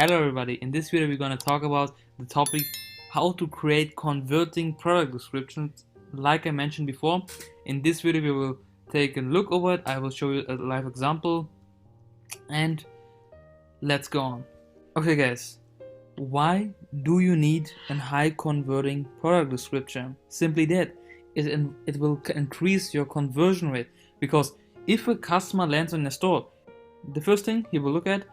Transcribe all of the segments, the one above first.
Hello everybody, in this video we're going to talk about the topic how to create converting product descriptions. Like I mentioned before, in this video we will take a look over it. I will show you a live example and let's go on. Okay guys, why do you need a high converting product description? Simply that, it will increase your conversion rate, because if a customer lands on your store, the first thing he will look at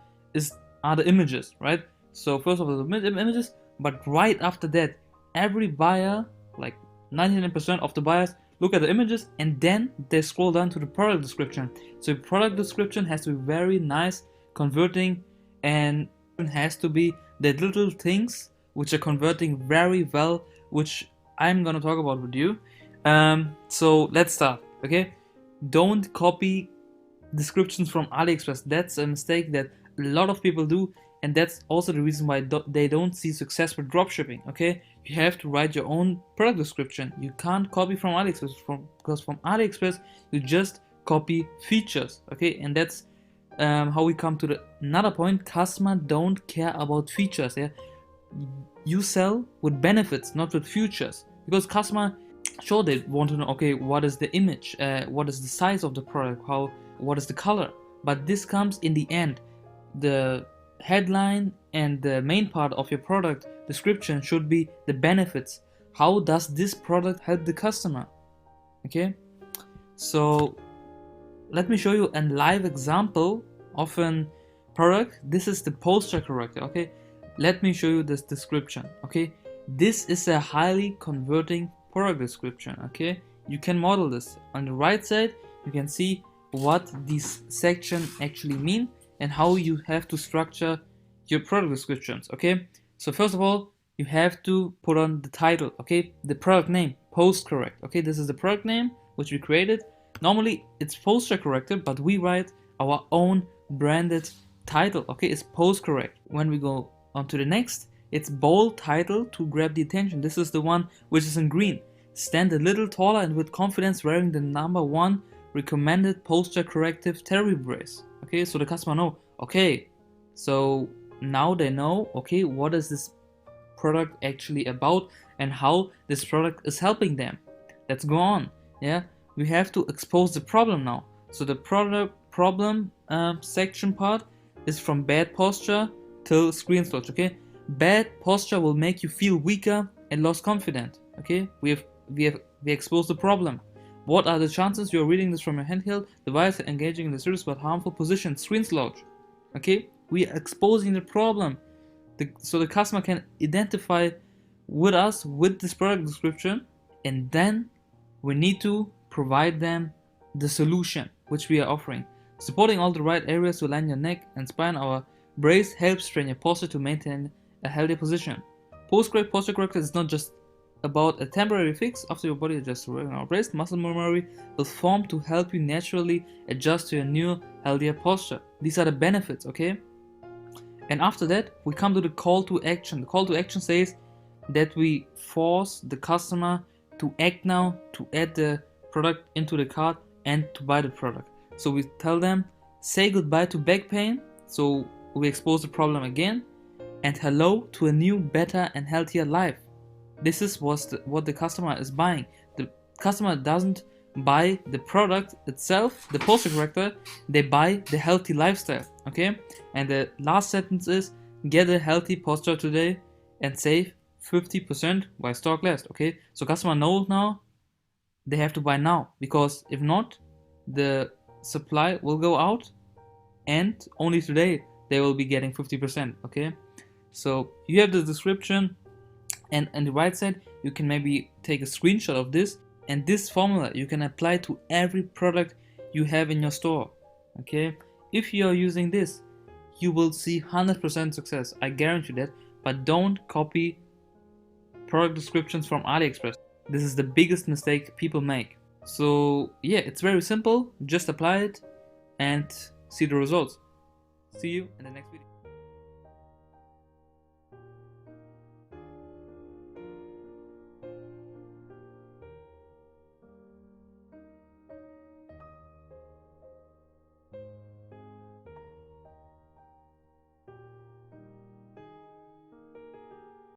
are the images, right? So first of all, the images, but right after that, every buyer, like 99% of the buyers, look at the images and then they scroll down to the product description. So the product description has to be very nice, converting, and it has to be the little things which are converting very well, which I'm gonna talk about with you. So let's start, okay? Don't copy descriptions from AliExpress. That's a mistake that a lot of people do, and that's also the reason why they don't see success with dropshipping. Okay, you have to write your own product description. You can't copy from AliExpress, because from AliExpress you just copy features. Okay, and that's how we come to another point. Customer don't care about features. Yeah, you sell with benefits, not with features, because customer, sure, they want to know, okay, what is the image, what is the size of the product, what is the color, but this comes in the end. The headline and the main part of your product description should be the benefits. How does this product help the customer? Okay, so let me show you a live example of a product. This is the poster corrector. Okay, let me show you this description. Okay, this is a highly converting product description. Okay, you can model this. On the right side you can see what these sections actually mean and how you have to structure your product descriptions. Okay, so first of all, you have to put on the title. Okay, the product name, post correct. Okay, this is the product name which we created. Normally it's poster corrected, but we write our own branded title. Okay, it's post correct. When we go on to the next, it's bold title to grab the attention. This is the one which is in green. Stand a little taller and with confidence, wearing the #1 recommended posture corrective terry brace. Okay, so the customer know, okay, so now they know, okay, what is this product actually about and how this product is helping them. Let's go on. Yeah, we have to expose the problem now. So the problem section part is from bad posture till screen slouch. Okay, bad posture will make you feel weaker and lost confidence. Okay, we exposed the problem. What are the chances you are reading this from your handheld device and engaging in the serious but harmful position, screen slouch? Okay, we are exposing the problem, so the customer can identify with us with this product description, and then we need to provide them the solution which we are offering. Supporting all the right areas to align your neck and spine, our brace helps train your posture to maintain a healthy position. Post-correct posture corrector is not just about a temporary fix after your body adjusts to regular brace. Muscle memory will form to help you naturally adjust to your new, healthier posture. These are the benefits, okay? And after that, we come to the call to action. The call to action says that we force the customer to act now, to add the product into the cart and to buy the product. So we tell them, say goodbye to back pain. So we expose the problem again, and hello to a new, better and healthier life. This is what the customer is buying. The customer doesn't buy the product itself, the posture corrector, they buy the healthy lifestyle. Okay, and the last sentence is, get a healthy posture today and save 50% while stock lasts. Okay, so customer knows now they have to buy now, because if not, the supply will go out and only today they will be getting 50%. Okay, so you have the description, and on the right side you can maybe take a screenshot of this, and this formula you can apply to every product you have in your store. Okay, if you are using this, you will see 100% success, I guarantee that. But don't copy product descriptions from AliExpress. This is the biggest mistake people make. So yeah, it's very simple, just apply it and see the results. See you in the next video.